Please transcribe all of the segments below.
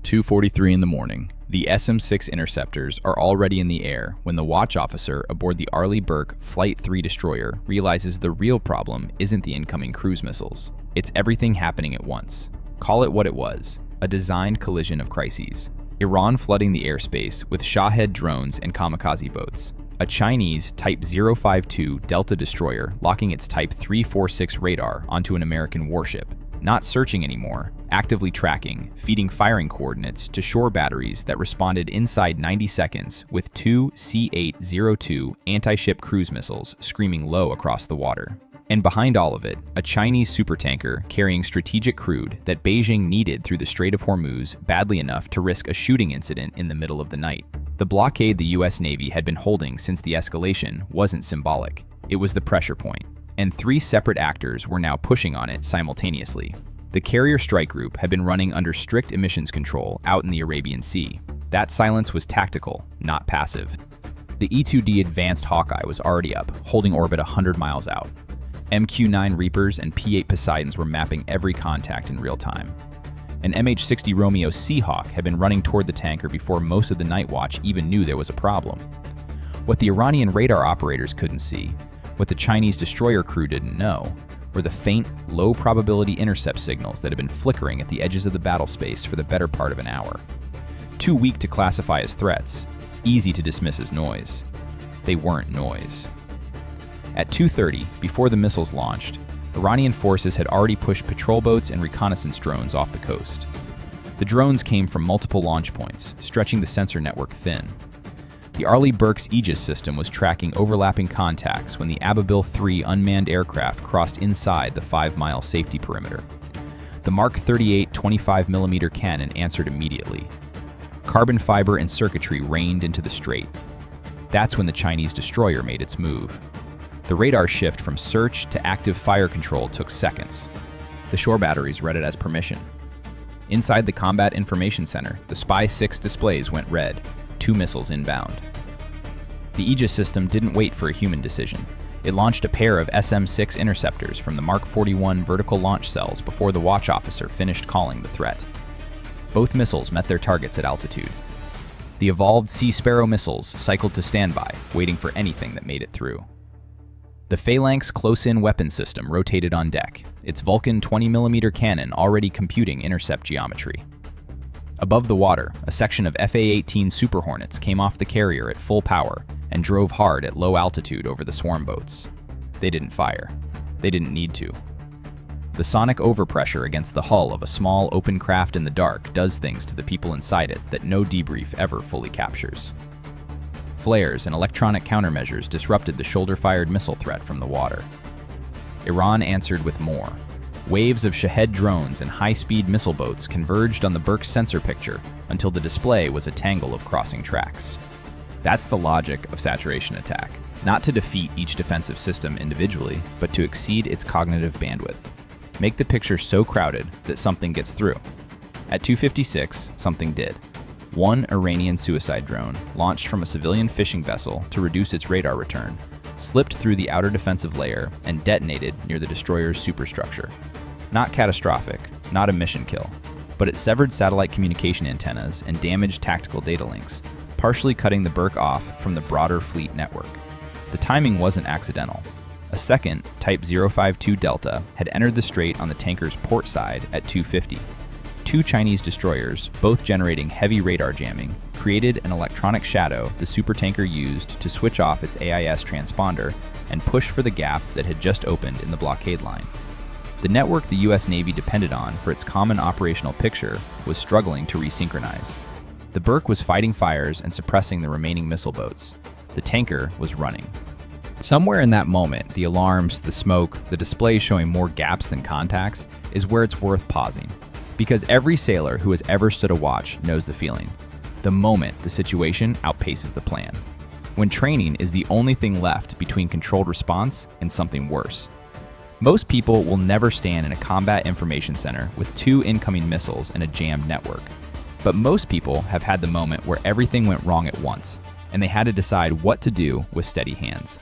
2:43 in the morning. The SM-6 interceptors are already in the air when the watch officer aboard the Arleigh Burke Flight 3 destroyer realizes the real problem isn't the incoming cruise missiles. It's everything happening at once. Call it what it was, a designed collision of crises. Iran flooding the airspace with Shahed drones and kamikaze boats. A Chinese Type 052 Delta destroyer locking its Type 346 radar onto an American warship. Not searching anymore, actively tracking, feeding firing coordinates to shore batteries that responded inside 90 seconds with two C-802 anti-ship cruise missiles screaming low across the water. And behind all of it, a Chinese supertanker carrying strategic crude that Beijing needed through the Strait of Hormuz badly enough to risk a shooting incident in the middle of the night. The blockade the US Navy had been holding since the escalation wasn't symbolic. It was the pressure point. And three separate actors were now pushing on it simultaneously. The carrier strike group had been running under strict emissions control out in the Arabian Sea. That silence was tactical, not passive. The E-2D Advanced Hawkeye was already up, holding orbit 100 miles out. MQ-9 Reapers and P-8 Poseidons were mapping every contact in real time. An MH-60 Romeo Seahawk had been running toward the tanker before most of the night watch even knew there was a problem. What the Iranian radar operators couldn't see, what the Chinese destroyer crew didn't know, were the faint, low-probability intercept signals that had been flickering at the edges of the battlespace for the better part of an hour. Too weak to classify as threats, easy to dismiss as noise. They weren't noise. At 2:30, before the missiles launched, Iranian forces had already pushed patrol boats and reconnaissance drones off the coast. The drones came from multiple launch points, stretching the sensor network thin. The Arleigh Burke's Aegis system was tracking overlapping contacts when the Ababil III unmanned aircraft crossed inside the 5-mile safety perimeter. The Mark 38 25mm cannon answered immediately. Carbon fiber and circuitry rained into the strait. That's when the Chinese destroyer made its move. The radar shift from search to active fire control took seconds. The shore batteries read it as permission. Inside the Combat Information Center, the Spy-6 displays went red. 2 missiles inbound. The Aegis system didn't wait for a human decision. It launched a pair of SM-6 interceptors from the Mark 41 vertical launch cells before the watch officer finished calling the threat. Both missiles met their targets at altitude. The evolved Sea Sparrow missiles cycled to standby, waiting for anything that made it through. The Phalanx close-in weapon system rotated on deck, its Vulcan 20mm cannon already computing intercept geometry. Above the water, a section of FA-18 Super Hornets came off the carrier at full power and drove hard at low altitude over the swarm boats. They didn't fire. They didn't need to. The sonic overpressure against the hull of a small open craft in the dark does things to the people inside it that no debrief ever fully captures. Flares and electronic countermeasures disrupted the shoulder-fired missile threat from the water. Iran answered with more. Waves of Shahed drones and high-speed missile boats converged on the Burke sensor picture until the display was a tangle of crossing tracks. That's the logic of saturation attack. Not to defeat each defensive system individually, but to exceed its cognitive bandwidth. Make the picture so crowded that something gets through. At 2:56, something did. One Iranian suicide drone, launched from a civilian fishing vessel to reduce its radar return, slipped through the outer defensive layer and detonated near the destroyer's superstructure. Not catastrophic, not a mission kill, but it severed satellite communication antennas and damaged tactical data links, partially cutting the Burke off from the broader fleet network. The timing wasn't accidental. A second, Type 052 Delta, had entered the strait on the tanker's port side at 2:50. 2 Chinese destroyers, both generating heavy radar jamming, created an electronic shadow the supertanker used to switch off its AIS transponder and push for the gap that had just opened in the blockade line. The network the US Navy depended on for its common operational picture was struggling to resynchronize. The Burke was fighting fires and suppressing the remaining missile boats. The tanker was running. Somewhere in that moment, the alarms, the smoke, the displays showing more gaps than contacts, is where it's worth pausing. Because every sailor who has ever stood a watch knows the feeling. The moment the situation outpaces the plan. When training is the only thing left between controlled response and something worse. Most people will never stand in a combat information center with 2 incoming missiles and a jammed network. But most people have had the moment where everything went wrong at once, and they had to decide what to do with steady hands.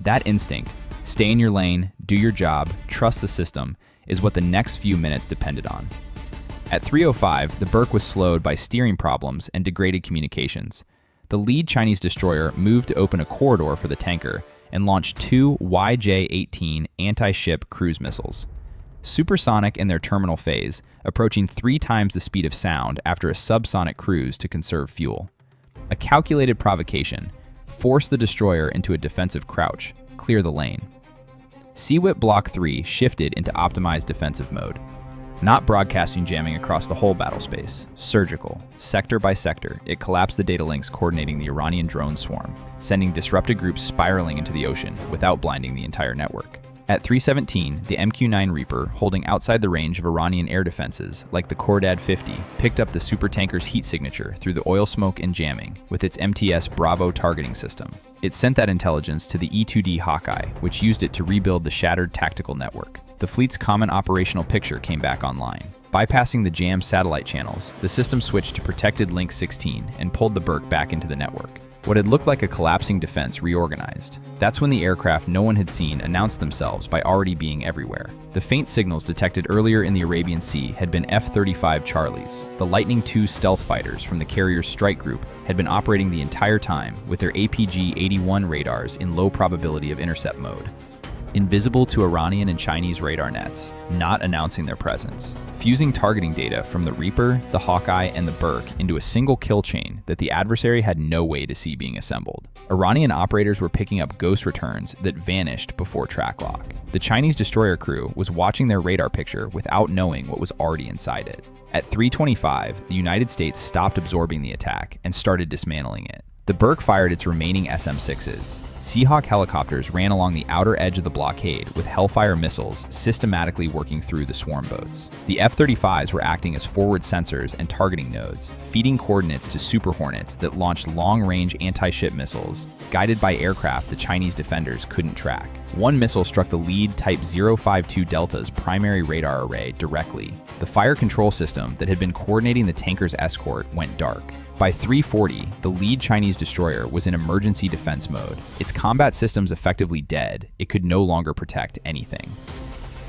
That instinct, stay in your lane, do your job, trust the system, is what the next few minutes depended on. At 3:05, the Burke was slowed by steering problems and degraded communications. The lead Chinese destroyer moved to open a corridor for the tanker and launched two YJ-18 anti-ship cruise missiles. Supersonic in their terminal phase, approaching 3 times the speed of sound after a subsonic cruise to conserve fuel. A calculated provocation forced the destroyer into a defensive crouch, clear the lane. SeaWhip Block 3 shifted into optimized defensive mode. Not broadcasting jamming across the whole battlespace, surgical, sector by sector, it collapsed the data links coordinating the Iranian drone swarm, sending disrupted groups spiraling into the ocean without blinding the entire network. At 3:17, the MQ-9 Reaper, holding outside the range of Iranian air defenses, like the Khordad 50, picked up the supertanker's heat signature through the oil smoke and jamming with its MTS Bravo targeting system. It sent that intelligence to the E-2D Hawkeye, which used it to rebuild the shattered tactical network. The fleet's common operational picture came back online. Bypassing the jammed satellite channels, the system switched to protected Link 16 and pulled the Burke back into the network. What had looked like a collapsing defense reorganized. That's when the aircraft no one had seen announced themselves by already being everywhere. The faint signals detected earlier in the Arabian Sea had been F-35 Charlies. The Lightning II stealth fighters from the carrier's strike group had been operating the entire time with their APG-81 radars in low probability of intercept mode. Invisible to Iranian and Chinese radar nets, not announcing their presence. Fusing targeting data from the Reaper, the Hawkeye, and the Burke into a single kill chain that the adversary had no way to see being assembled. Iranian operators were picking up ghost returns that vanished before track lock. The Chinese destroyer crew was watching their radar picture without knowing what was already inside it. At 3:25, the United States stopped absorbing the attack and started dismantling it. The Burke fired its remaining SM-6s. Seahawk helicopters ran along the outer edge of the blockade with Hellfire missiles systematically working through the swarm boats. The F-35s were acting as forward sensors and targeting nodes, feeding coordinates to Super Hornets that launched long-range anti-ship missiles, guided by aircraft the Chinese defenders couldn't track. One missile struck the lead Type 052 Delta's primary radar array directly. The fire control system that had been coordinating the tanker's escort went dark. By 3:40, the lead Chinese destroyer was in emergency defense mode. Its combat systems effectively dead, it could no longer protect anything.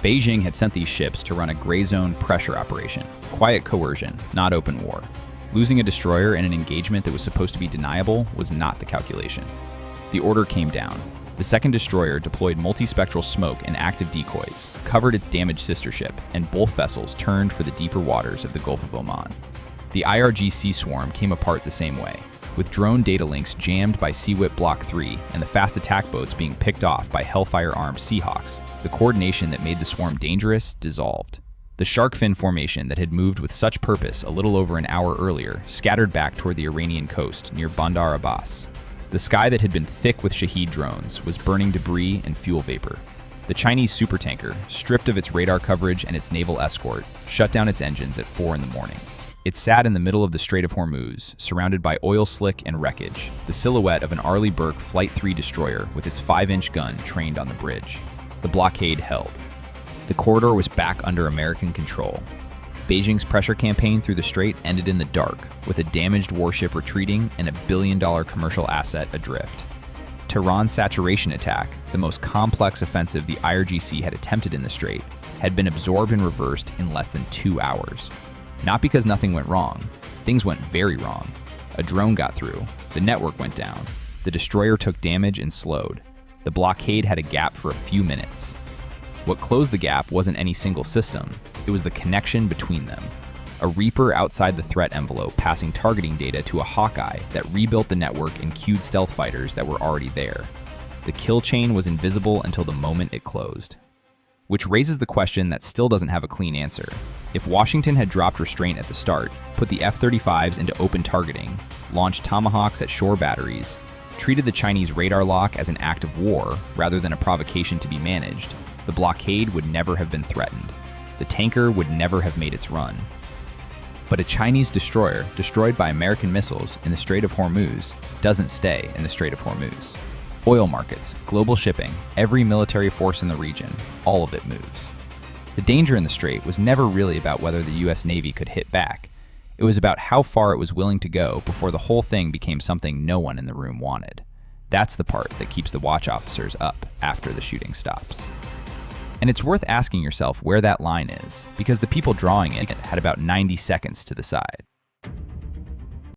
Beijing had sent these ships to run a gray zone pressure operation, quiet coercion, not open war. Losing a destroyer in an engagement that was supposed to be deniable was not the calculation. The order came down. The second destroyer deployed multispectral smoke and active decoys, covered its damaged sister ship, and both vessels turned for the deeper waters of the Gulf of Oman. The IRGC swarm came apart the same way, with drone data links jammed by SeaWhip Block 3 and the fast attack boats being picked off by Hellfire-armed Seahawks. The coordination that made the swarm dangerous dissolved. The shark fin formation that had moved with such purpose a little over an hour earlier scattered back toward the Iranian coast near Bandar Abbas. The sky that had been thick with Shahed drones was burning debris and fuel vapor. The Chinese supertanker, stripped of its radar coverage and its naval escort, shut down its engines at 4 in the morning. It sat in the middle of the Strait of Hormuz, surrounded by oil slick and wreckage, the silhouette of an Arleigh Burke Flight 3 destroyer with its 5-inch gun trained on the bridge. The blockade held. The corridor was back under American control. Beijing's pressure campaign through the strait ended in the dark, with a damaged warship retreating and $1 billion commercial asset adrift. Tehran's saturation attack, the most complex offensive the IRGC had attempted in the strait, had been absorbed and reversed in less than 2 hours. Not because nothing went wrong. Things went very wrong. A drone got through. The network went down. The destroyer took damage and slowed. The blockade had a gap for a few minutes. What closed the gap wasn't any single system. It was the connection between them. A Reaper outside the threat envelope passing targeting data to a Hawkeye that rebuilt the network and queued stealth fighters that were already there. The kill chain was invisible until the moment it closed. Which raises the question that still doesn't have a clean answer. If Washington had dropped restraint at the start, put the F-35s into open targeting, launched Tomahawks at shore batteries, treated the Chinese radar lock as an act of war rather than a provocation to be managed, the blockade would never have been threatened. The tanker would never have made its run. But a Chinese destroyer destroyed by American missiles in the Strait of Hormuz doesn't stay in the Strait of Hormuz. Oil markets, global shipping, every military force in the region, all of it moves. The danger in the strait was never really about whether the US Navy could hit back. It was about how far it was willing to go before the whole thing became something no one in the room wanted. That's the part that keeps the watch officers up after the shooting stops. And it's worth asking yourself where that line is, because the people drawing it had about 90 seconds to the side.